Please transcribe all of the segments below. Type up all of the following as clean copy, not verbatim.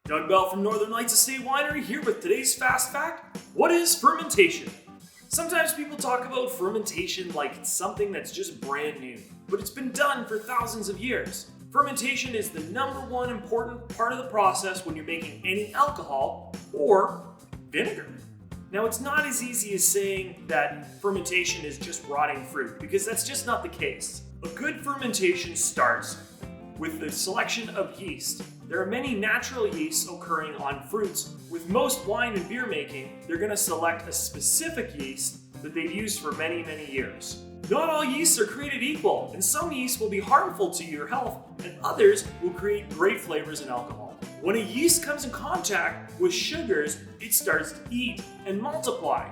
Doug Bell from Northern Lights Estate Winery here with today's Fast Fact. What is fermentation? Sometimes people talk about fermentation like it's something that's just brand new, but it's been done for thousands of years. Fermentation is the number one important part of the process when you're making any alcohol or vinegar. Now, it's not as easy as saying that fermentation is just rotting fruit, because that's just not the case. A good fermentation starts with the selection of yeast. There are many natural yeasts occurring on fruits. With most wine and beer making, they're going to select a specific yeast that they've used for many, many years. Not all yeasts are created equal, and some yeasts will be harmful to your health, and others will create great flavors in alcohol. When a yeast comes in contact with sugars, it starts to eat and multiply.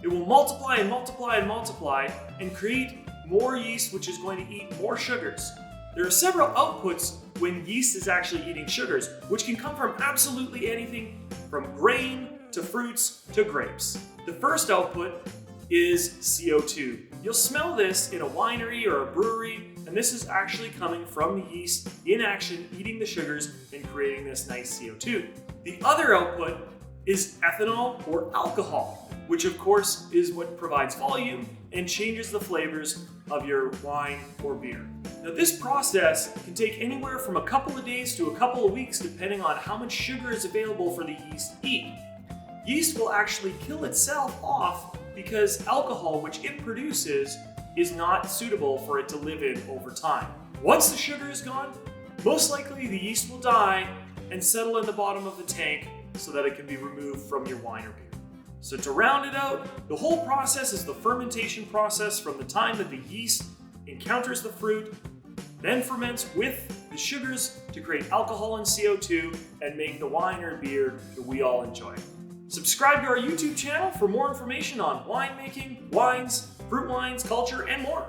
It will multiply and multiply and multiply and create more yeast, which is going to eat more sugars. There are several outputs when yeast is actually eating sugars, which can come from absolutely anything from grain to fruits to grapes. The first output is CO2. You'll smell this in a winery or a brewery, and this is actually coming from the yeast in action, eating the sugars and creating this nice CO2. The other output is ethanol or alcohol, which of course is what provides volume and changes the flavors of your wine or beer. Now, this process can take anywhere from a couple of days to a couple of weeks depending on how much sugar is available for the yeast to eat. Yeast will actually kill itself off because alcohol, which it produces, is not suitable for it to live in over time. Once the sugar is gone, most likely the yeast will die and settle in the bottom of the tank so that it can be removed from your wine or beer. So to round it out, the whole process is the fermentation process from the time that the yeast encounters the fruit, then ferments with the sugars to create alcohol and CO2 and make the wine or beer that we all enjoy. Subscribe to our YouTube channel for more information on winemaking, wines, fruit wines, culture, and more.